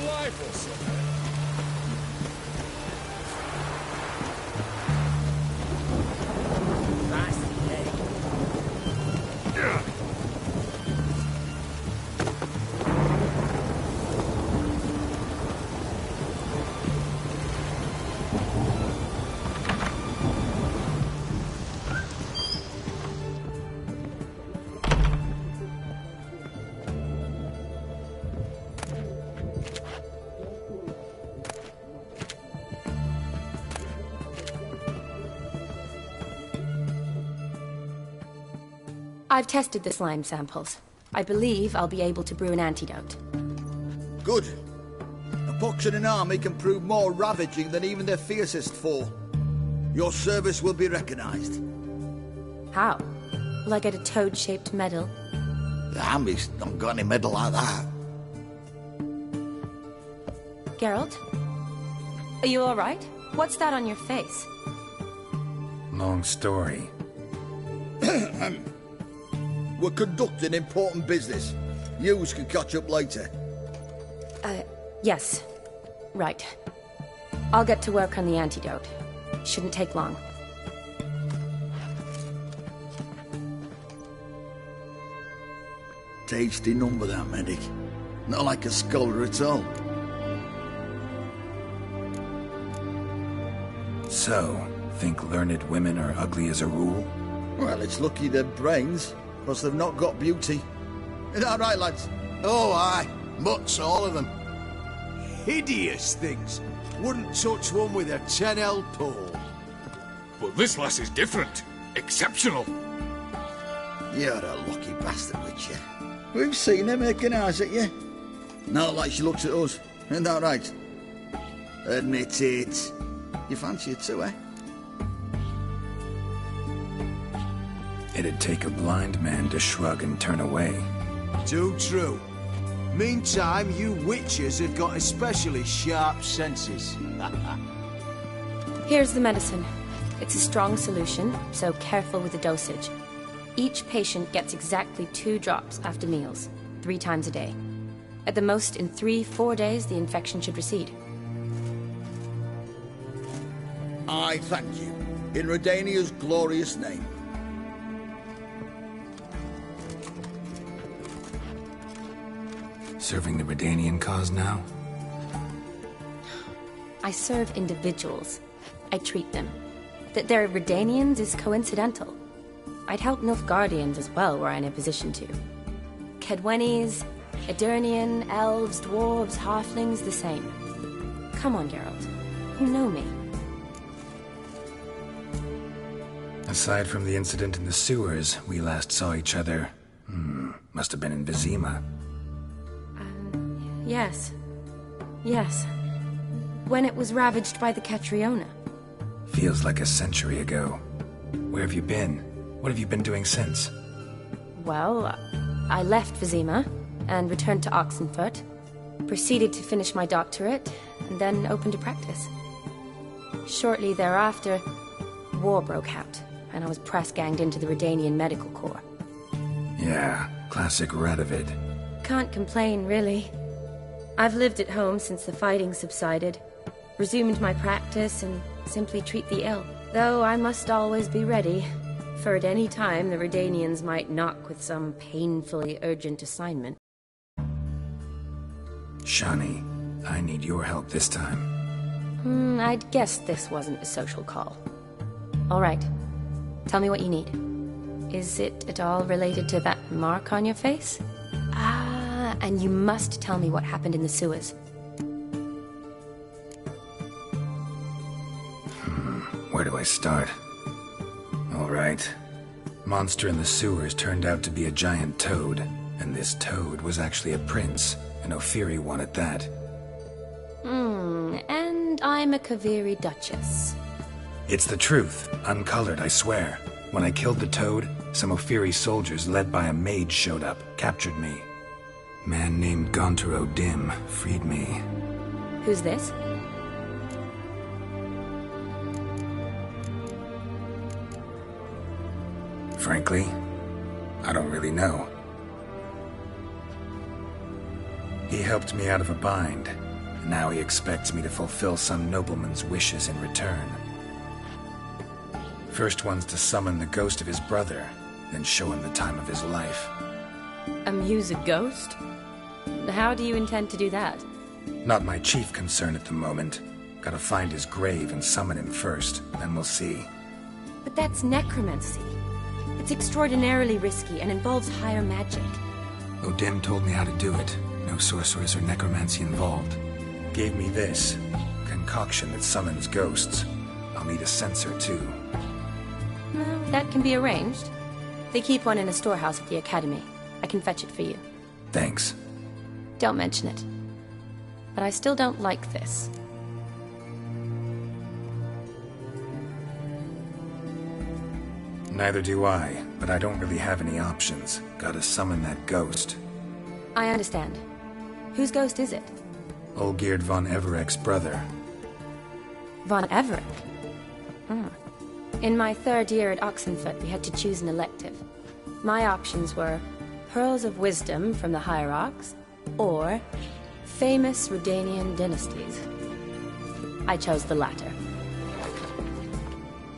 life or something. I've tested the slime samples. I believe I'll be able to brew an antidote. Good. A pox in an army can prove more ravaging than even their fiercest foe. Your service will be recognized. How? Will I get a toad-shaped medal? The army's not got any medal like that. Geralt? Are you alright? What's that on your face? Long story. We're conducting important business. Yous can catch up later. Yes. Right. I'll get to work on the antidote. Shouldn't take long. Tasty number, that medic. Not like a scholar at all. So, think learned women are ugly as a rule? Well, it's lucky they're brains, because they've not got beauty. Is that right, lads? Oh, aye. Mutts, all of them. Hideous things. Wouldn't touch one with a 10L pole. But this lass is different. Exceptional. You're a lucky bastard, Witcher. We've seen her making eyes at you. Not like she looks at us. Isn't that right? Admit it. You fancy her too, eh? It'd take a blind man to shrug and turn away. Too true. Meantime, you witches have got especially sharp senses. Here's the medicine. It's a strong solution, so careful with the dosage. Each patient gets exactly 2 drops after meals, 3 times a day. At the most, in 3-4 days, the infection should recede. I thank you. In Redania's glorious name. Serving the Redanian cause now? I serve individuals. I treat them. That they're Redanians is coincidental. I'd help Nilfgaardians as well were I in a position to. Kedwenis, Edirnian, elves, dwarves, halflings, the same. Come on, Geralt. You know me. Aside from the incident in the sewers, we last saw each other... must have been in Vizima. Yes. Yes. When it was ravaged by the Catriona. Feels like a century ago. Where have you been? What have you been doing since? Well, I left Vizima and returned to Oxenfurt, proceeded to finish my doctorate, and then opened a practice. Shortly thereafter, war broke out, and I was press-ganged into the Redanian Medical Corps. Yeah, classic Radovid. Can't complain, really. I've lived at home since the fighting subsided, resumed my practice, and simply treat the ill. Though I must always be ready, for at any time the Redanians might knock with some painfully urgent assignment. Shani, I need your help this time. I'd guess this wasn't a social call. All right. Tell me what you need. Is it at all related to that mark on your face? And you must tell me what happened in the sewers. Where do I start? All right. Monster in the sewers turned out to be a giant toad, and this toad was actually a prince, an Ophiri one at that. And I'm a Kaviri Duchess. It's the truth, uncolored, I swear. When I killed the toad, some Ophiri soldiers led by a mage showed up, captured me. Man named Gontaro Dim freed me. Who's this? Frankly, I don't really know. He helped me out of a bind, Now he expects me to fulfill some nobleman's wishes in return. First one's to summon the ghost of his brother, then show him the time of his life. Amuse a ghost? How do you intend to do that? Not my chief concern at the moment. Gotta find his grave and summon him first, then we'll see. But that's necromancy. It's extraordinarily risky and involves higher magic. Odin told me how to do it. No sorceress or necromancy involved. Gave me this concoction that summons ghosts. I'll need a censer too. Well, that can be arranged. They keep one in a storehouse at the academy. I can fetch it for you. Thanks. Don't mention it. But I still don't like this. Neither do I, but I don't really have any options. Gotta summon that ghost. I understand. Whose ghost is it? Olgierd von Everek's brother. Von Everek? In my third year at Oxenfoot, we had to choose an elective. My options were Pearls of Wisdom from the Hierarchs, or Famous Redanian Dynasties. I chose the latter.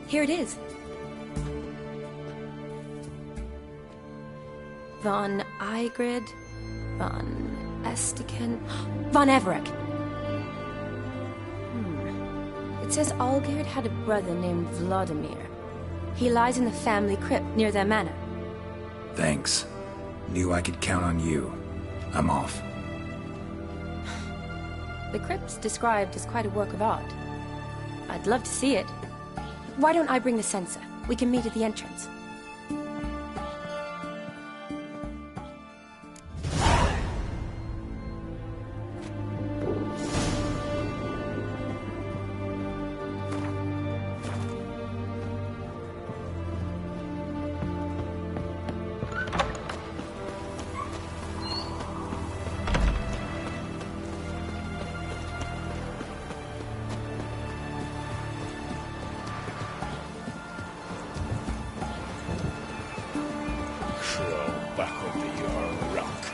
Here it is. Von Igrid, von Estiken, von Everek. It says Olgierd had a brother named Vladimir. He lies in the family crypt near their manor. Thanks. Knew I could count on you. I'm off. The crypt's described as quite a work of art. I'd love to see it. Why don't I bring the censer? We can meet at the entrance. Back over your rock.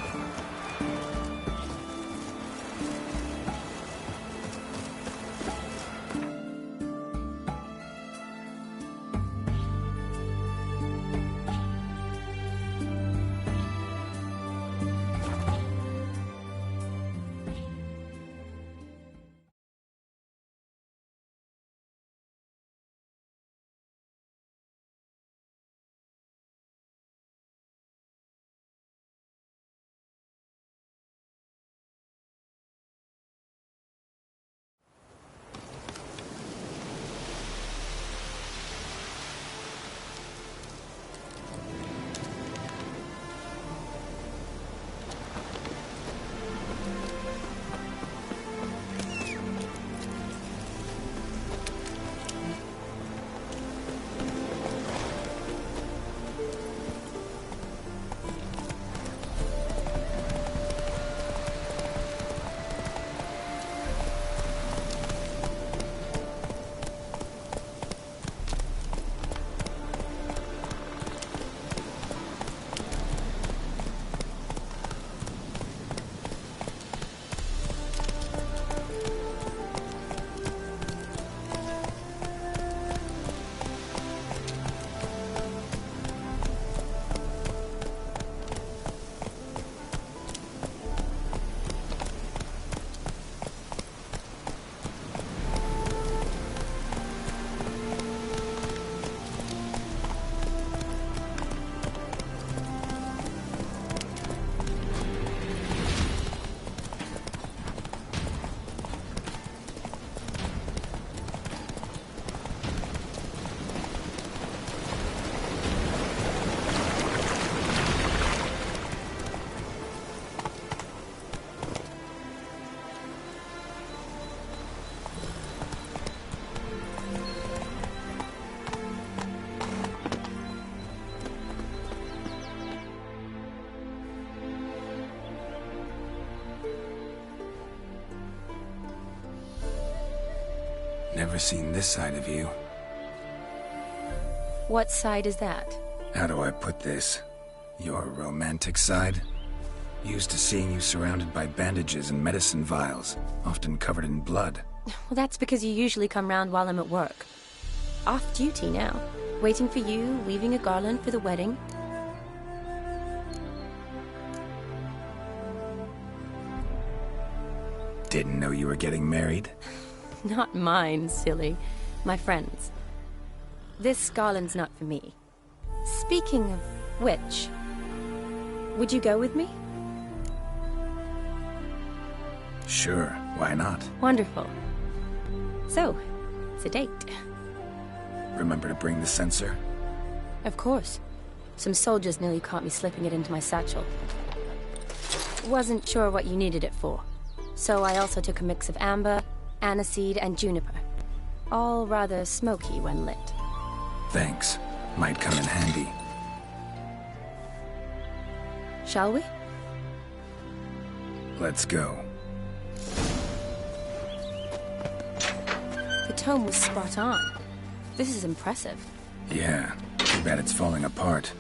Never seen this side of you. What side is that? How do I put this? Your romantic side? Used to seeing you surrounded by bandages and medicine vials, often covered in blood. Well, that's because you usually come round while I'm at work. Off duty now. Waiting for you, weaving a garland for the wedding. Didn't know you were getting married? Not mine, silly. My friend's. This garland's not for me. Speaking of which, would you go with me? Sure, why not? Wonderful. So, it's a date. Remember to bring the censer? Of course. Some soldiers nearly caught me slipping it into my satchel. Wasn't sure what you needed it for. So I also took a mix of amber, aniseed, and juniper. All rather smoky when lit. Thanks. Might come in handy. Shall we? Let's go. The tome was spot on. This is impressive. Yeah, too bad it's falling apart.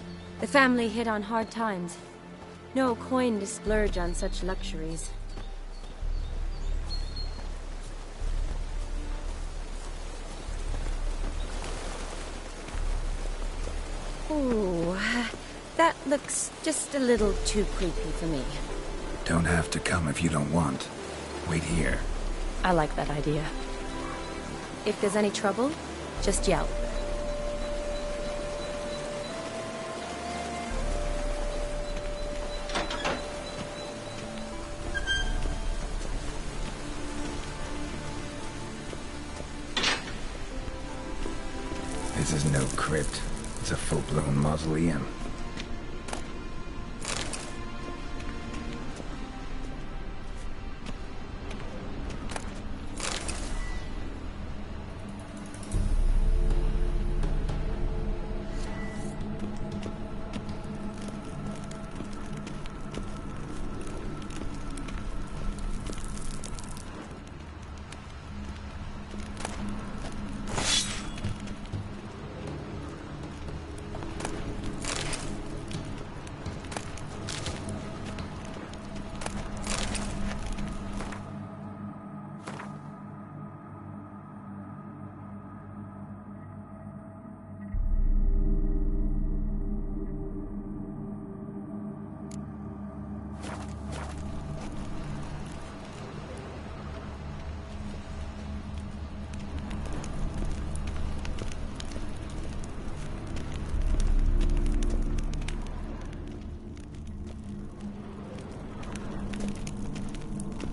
The family hit on hard times. No coin to splurge on such luxuries. Ooh, that looks just a little too creepy for me. Don't have to come if you don't want. Wait here. I like that idea. If there's any trouble, just yell. This is no crypt. It's a full-blown mausoleum.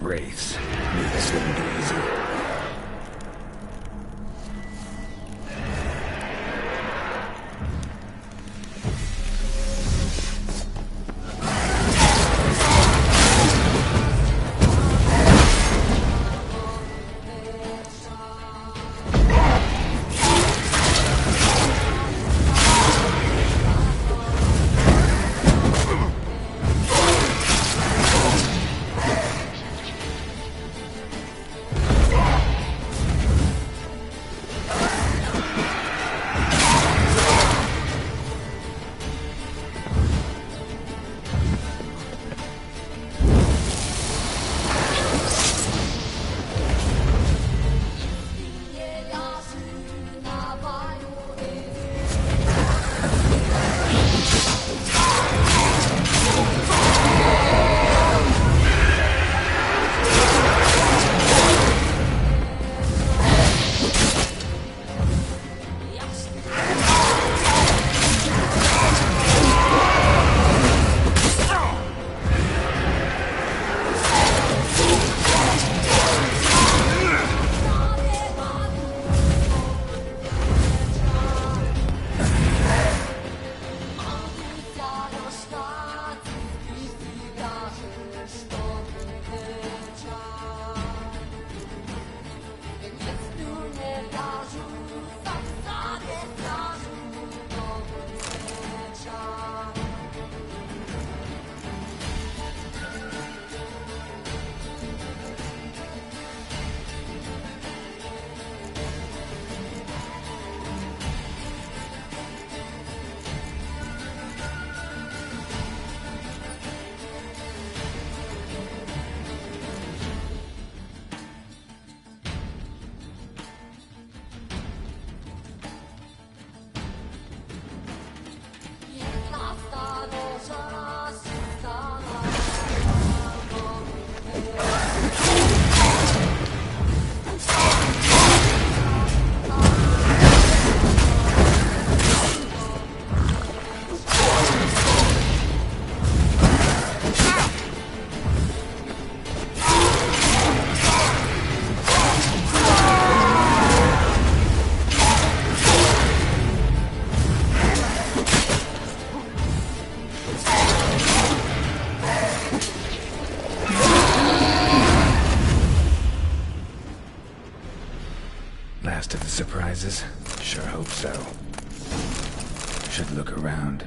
Wraiths. Knew this wouldn't be easy. Sure hope so. Should look around.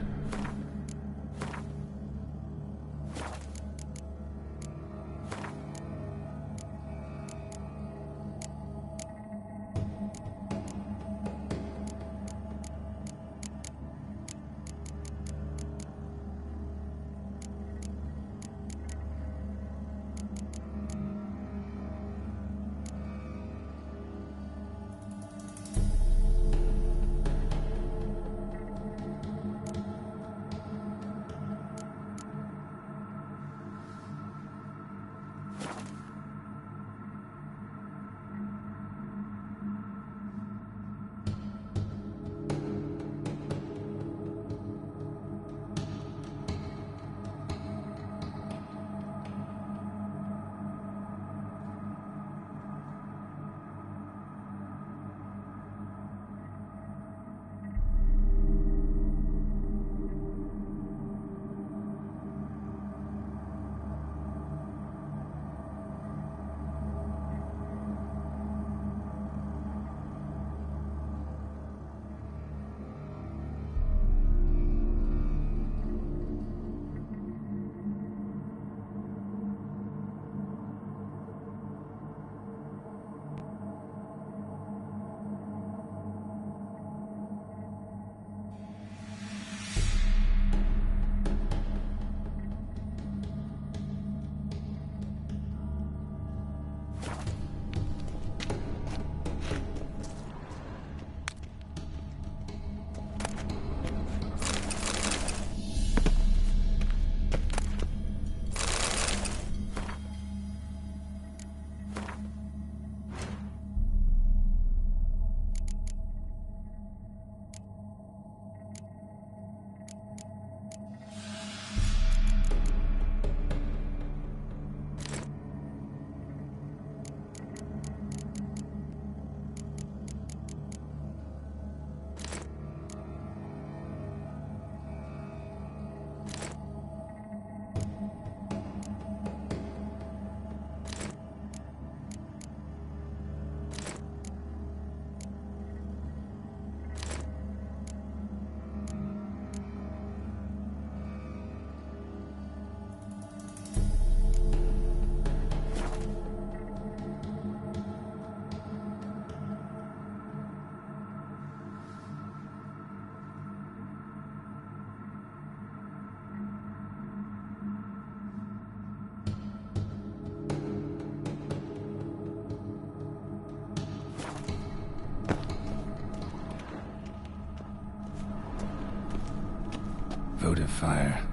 Votive fire,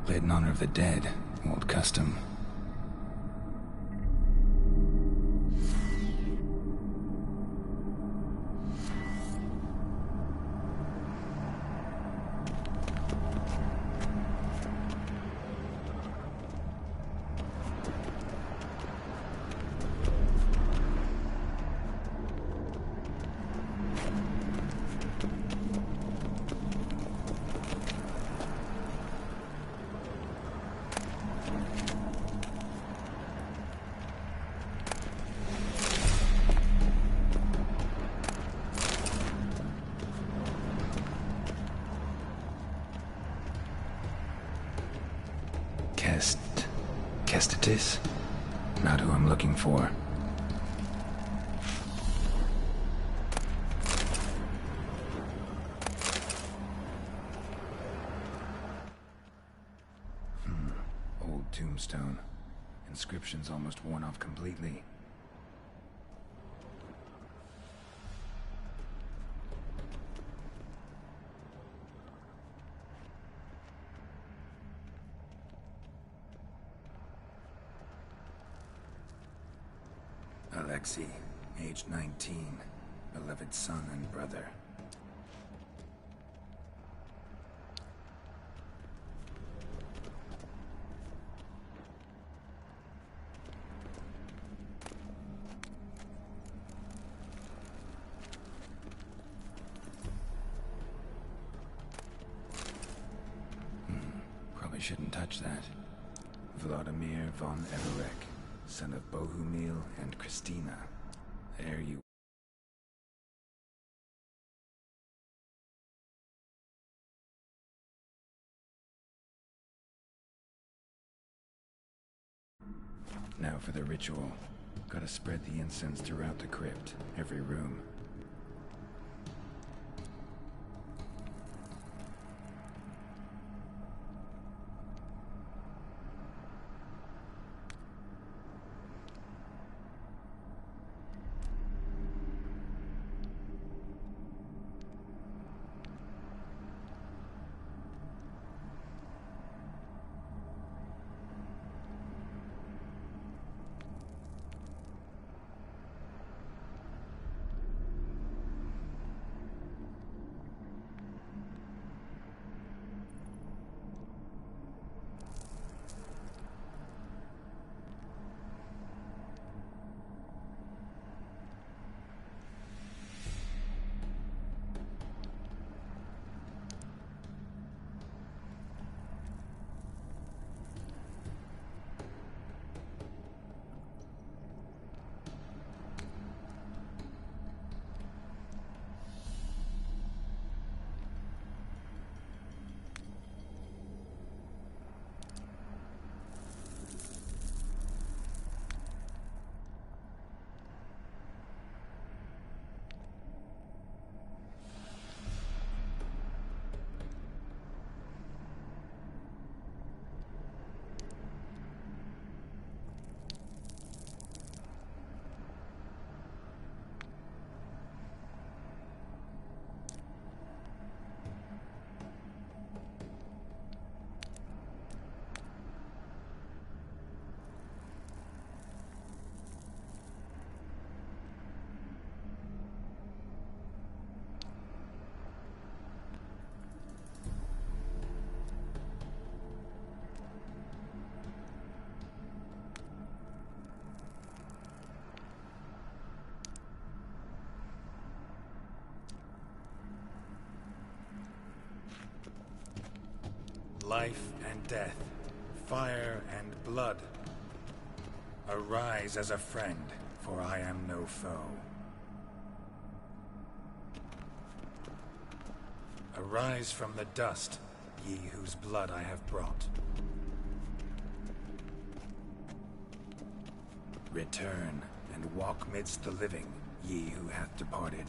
lit in honor of the dead. Old custom. Kestitis? Not who I'm looking for. Old tombstone. Inscription's almost worn off completely. Alexei, age 19, beloved son and brother. Probably shouldn't touch that. Vladimir von Everek, son of Bohumil and Christina. There you Now for the ritual. Gotta spread the incense throughout the crypt, every room. Life and death, fire and blood. Arise as a friend, for I am no foe. Arise from the dust, ye whose blood I have brought. Return and walk midst the living, ye who hath departed.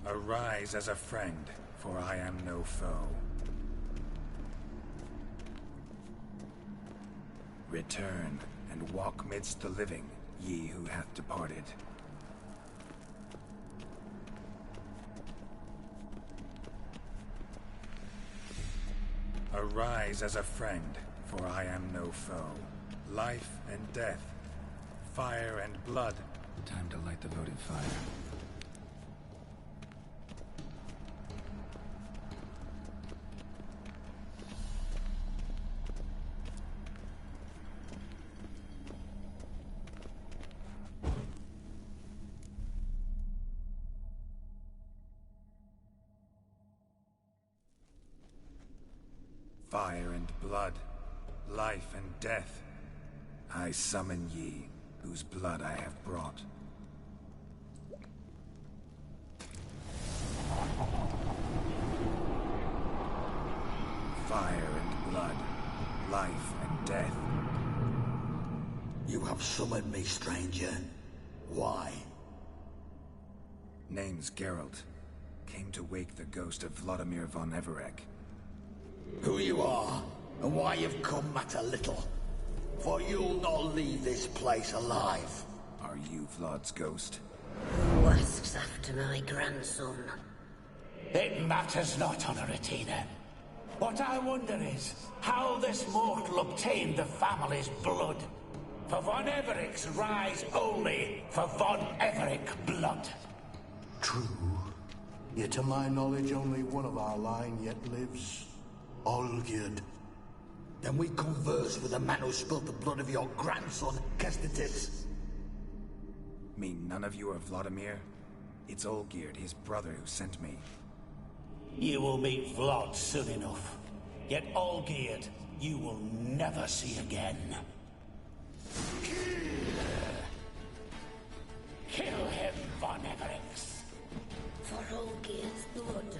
Arise as a friend, for I am no foe. Return and walk midst the living, ye who hath departed. Arise as a friend, for I am no foe. Life and death, fire and blood. Time to light the votive fire. Fire and blood, life and death, I summon ye, whose blood I have brought. Fire and blood, life and death. You have summoned me, stranger. Why? Name's Geralt. Came to wake the ghost of Vladimir von Everec. Who you are, and why you've come matter little. For you'll not leave this place alive. Are you Vlad's ghost? Who asks after my grandson? It matters not, Honoratina. What I wonder is, how this mortal obtained the family's blood. For von Everec's rise only for von Everec blood. True. Yet to my knowledge, only one of our line yet lives. Olgierd. Then we converse with the man who spilled the blood of your grandson, Kestetis. Mean none of you are Vladimir? It's Olgierd, his brother, who sent me. You will meet Vlad soon enough. Yet Olgierd, you will never see again. Kill him, von Everec. For Olgierd's blood.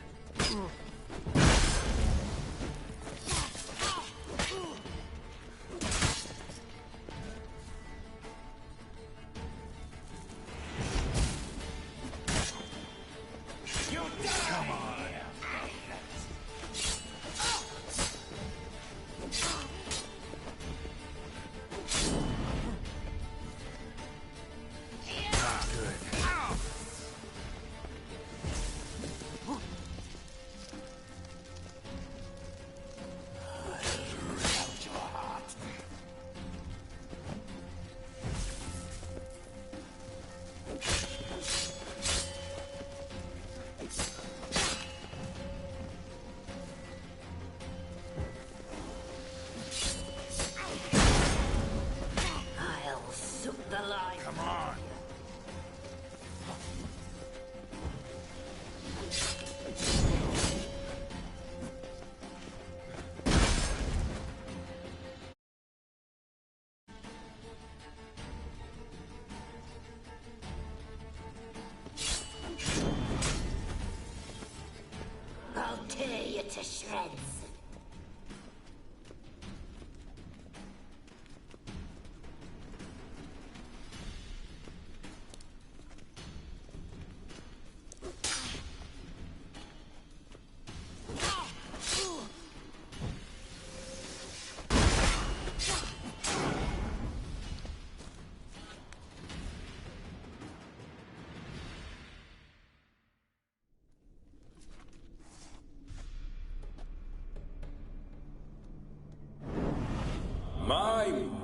to shreds.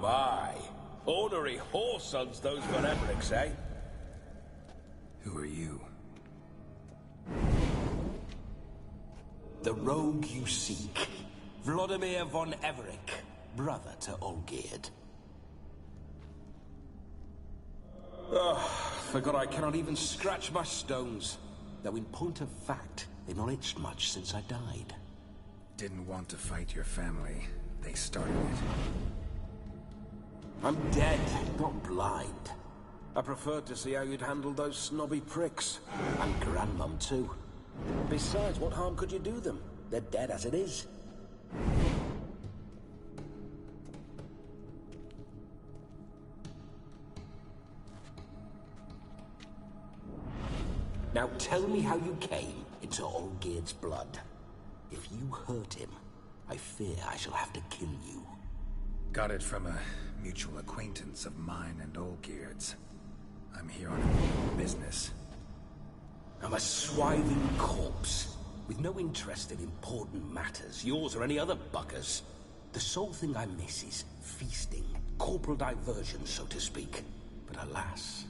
My. Ornery whoresons those Von Evericks, eh? Who are you? The rogue you seek. Vladimir von Everec, brother to Olgierd. Forgot I cannot even scratch my stones. Though in point of fact, they've not itched much since I died. Didn't want to fight your family. They started it. I'm dead, not blind. I preferred to see how you'd handle those snobby pricks. And Grandmum, too. Besides, what harm could you do them? They're dead as it is. Now tell me how you came into Olgierd's blood. If you hurt him, I fear I shall have to kill you. Got it from a mutual acquaintance of mine and Olgierd's. I'm here on business. I'm a swithing corpse, with no interest in important matters, yours or any other buggers. The sole thing I miss is feasting, corporal diversion, so to speak. But alas...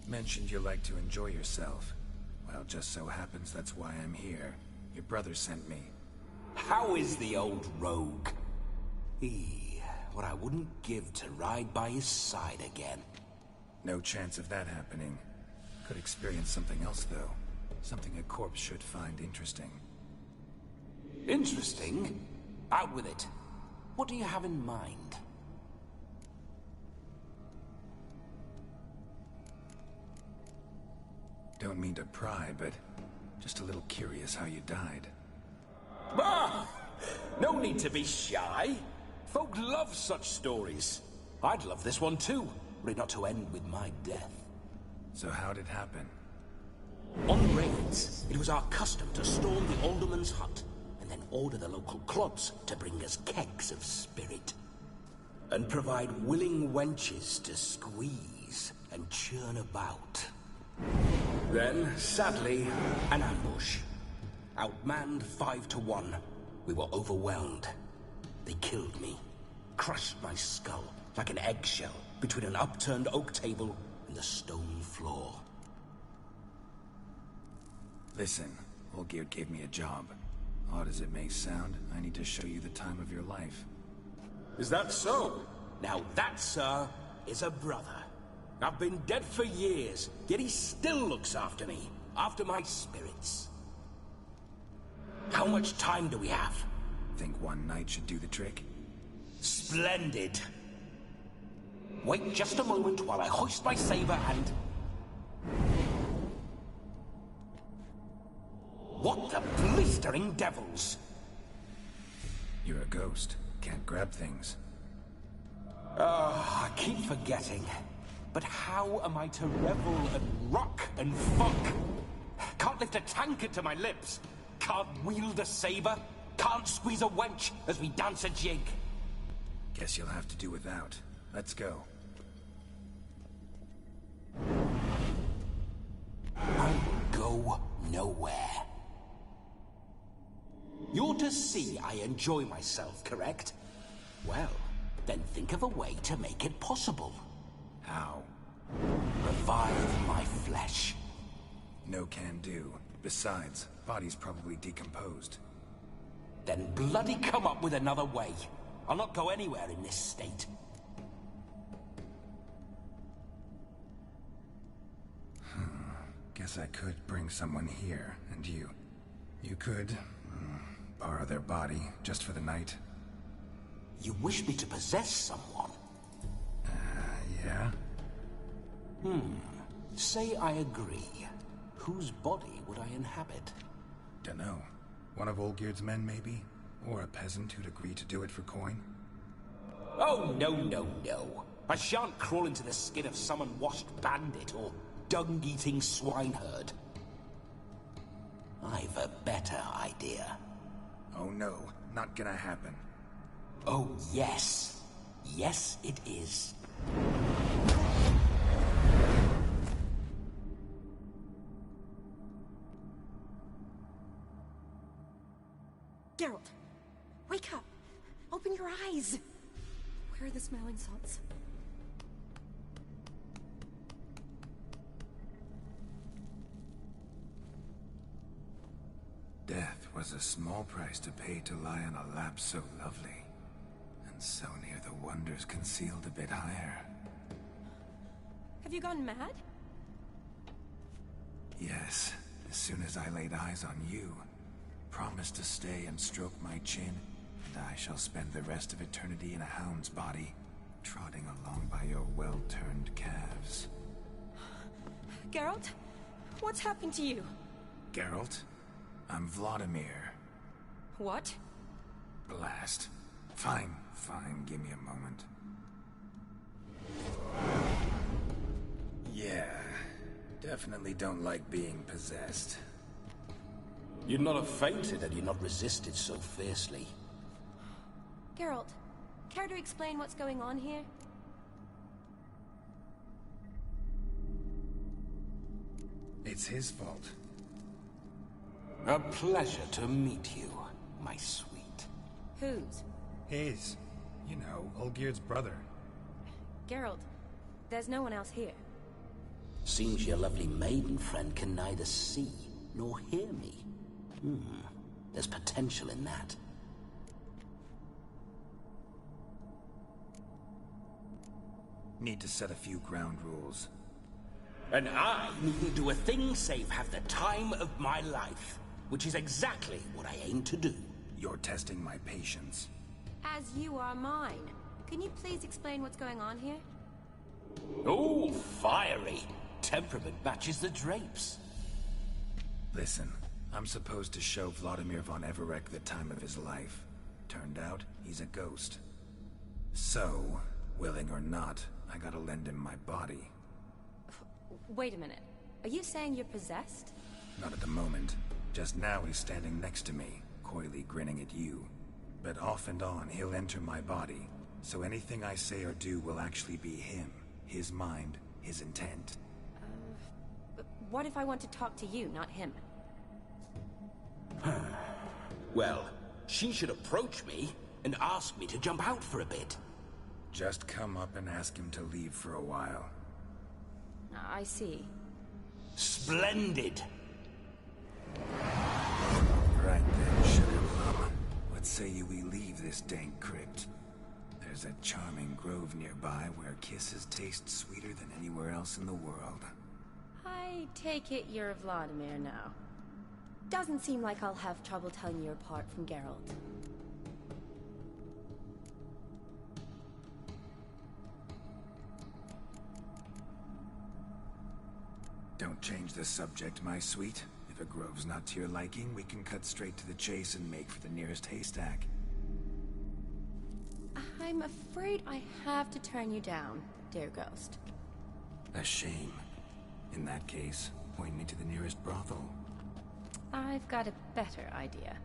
Mentioned you like to enjoy yourself. Well, just so happens that's why I'm here. Your brother sent me. How is the old rogue? What I wouldn't give to ride by his side again. No chance of that happening. Could experience something else, though. Something a corpse should find interesting. Interesting? Out with it. What do you have in mind? Don't mean to pry, but just a little curious how you died. Ah! No need to be shy. Folk love such stories. I'd love this one too, were it not to end with my death. So how'd it happen? On raids, it was our custom to storm the alderman's hut, and then order the local clubs to bring us kegs of spirit. And provide willing wenches to squeeze and churn about. Then, sadly, an ambush. Outmanned 5 to 1. We were overwhelmed. They killed me. Crushed my skull like an eggshell between an upturned oak table and the stone floor. Listen, Olgierd gave me a job. Odd as it may sound, I need to show you the time of your life. Is that so? Now that, sir, is a brother. I've been dead for years, yet he still looks after me, after my spirits. How much time do we have? Think one night should do the trick? Splendid. Wait just a moment while I hoist my saber and... What the blistering devils? You're a ghost. Can't grab things. I keep forgetting. But how am I to revel and rock and fuck? Can't lift a tankard to my lips. Can't wield a saber. Can't squeeze a wench as we dance a jig. Guess you'll have to do without. Let's go. I will go nowhere. You're to see I enjoy myself, correct? Well, then think of a way to make it possible. How? Revive my flesh. No can do. Besides, body's probably decomposed. Then bloody come up with another way. I'll not go anywhere in this state. Guess I could bring someone here, and you could borrow their body just for the night. You wish me to possess someone? Yeah? Say I agree. Whose body would I inhabit? Dunno. One of Olgierd's men, maybe? Or a peasant who'd agree to do it for coin? Oh, no, no, no. I shan't crawl into the skin of some unwashed bandit or dung-eating swineherd. I've a better idea. Oh no, not gonna happen. Oh, yes. Yes, it is. Geralt, wake up! Open your eyes! Where are the smelling salts? Death was a small price to pay to lie on a lap so lovely, and so near the wonders concealed a bit higher. Have you gone mad? Yes, as soon as I laid eyes on you, promised to stay and stroke my chin, and I shall spend the rest of eternity in a hound's body, trotting along by your well-turned calves. Geralt? What's happened to you? Geralt? I'm Vladimir. What? Blast. Fine, give me a moment. Yeah, definitely don't like being possessed. You'd not have fainted had you not resisted so fiercely. Geralt, care to explain what's going on here? It's his fault. A pleasure to meet you, my sweet. Whose? His. You know, Olgierd's brother. Geralt, there's no one else here. Seems your lovely maiden friend can neither see nor hear me. There's potential in that. Need to set a few ground rules. And I needn't do a thing save have the time of my life, which is exactly what I aim to do. You're testing my patience. As you are mine. Can you please explain what's going on here? Oh, fiery. Temperament matches the drapes. Listen, I'm supposed to show Vladimir von Everec the time of his life. Turned out, he's a ghost. So, willing or not, I gotta lend him my body. Wait a minute. Are you saying you're possessed? Not at the moment. Just now he's standing next to me, coyly grinning at you. But off and on, he'll enter my body. So anything I say or do will actually be him. His mind, his intent. But what if I want to talk to you, not him? Well, she should approach me and ask me to jump out for a bit. Just come up and ask him to leave for a while. I see. Splendid! Right then, Sugarplum. What say we leave this dank crypt? There's a charming grove nearby where kisses taste sweeter than anywhere else in the world. I take it you're Vladimir now. Doesn't seem like I'll have trouble telling you apart from Geralt. Don't change the subject, my sweet. If a grove's not to your liking, we can cut straight to the chase and make for the nearest haystack. I'm afraid I have to turn you down, dear ghost. A shame. In that case, point me to the nearest brothel. I've got a better idea.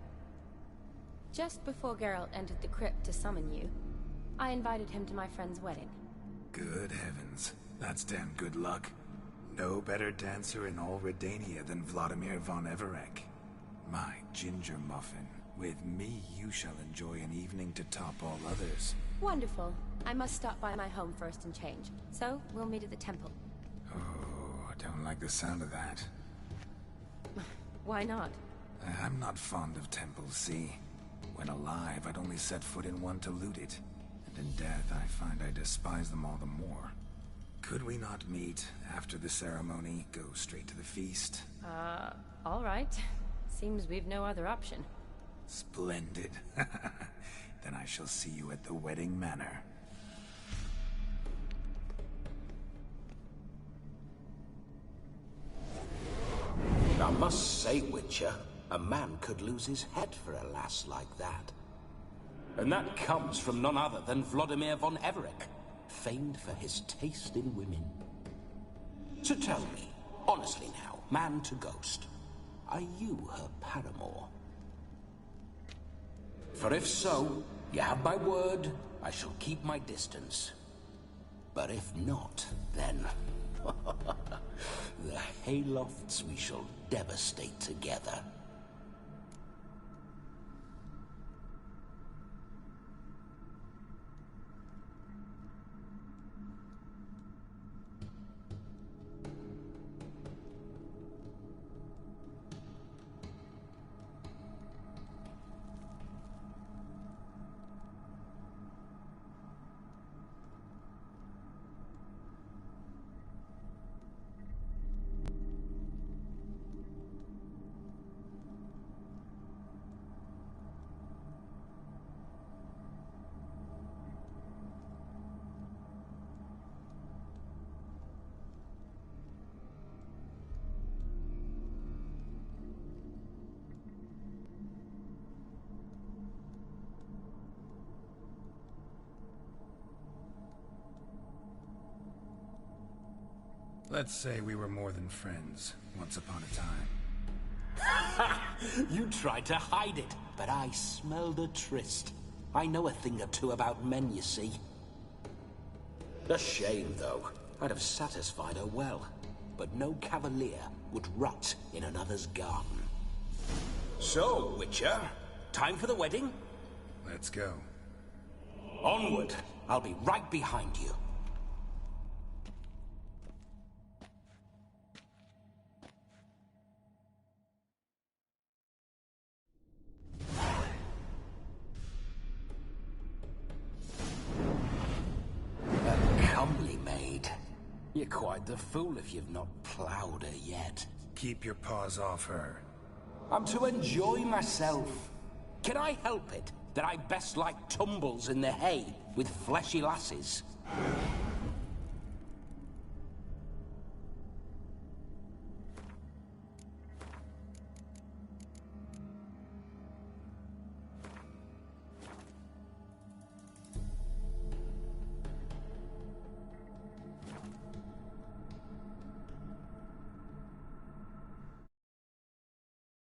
Just before Geralt entered the crypt to summon you, I invited him to my friend's wedding. Good heavens. That's damn good luck. No better dancer in all Redania than Vladimir von Everec. My ginger muffin. With me, you shall enjoy an evening to top all others. Wonderful. I must stop by my home first and change. So, we'll meet at the temple. Oh, I don't like the sound of that. Why not? I'm not fond of temples, see? When alive, I'd only set foot in one to loot it. And in death, I find I despise them all the more. Could we not meet after the ceremony, go straight to the feast? All right. Seems we've no other option. Splendid. Then I shall see you at the wedding manor. I must say, Witcher, a man could lose his head for a lass like that. And that comes from none other than Vladimir von Everec, famed for his taste in women. So tell me, honestly now, man to ghost, are you her paramour? For if so, you have my word, I shall keep my distance. But if not, then... the Haylofts we shall devastate together. Let's say we were more than friends, once upon a time. You tried to hide it, but I smelled a tryst. I know a thing or two about men, you see. A shame, though. I'd have satisfied her well. But no cavalier would rot in another's garden. So, Witcher, time for the wedding? Let's go. Onward! I'll be right behind you. You're quite the fool if you've not ploughed her yet. Keep your paws off her. I'm to enjoy myself. Can I help it that I best like tumbles in the hay with fleshy lasses?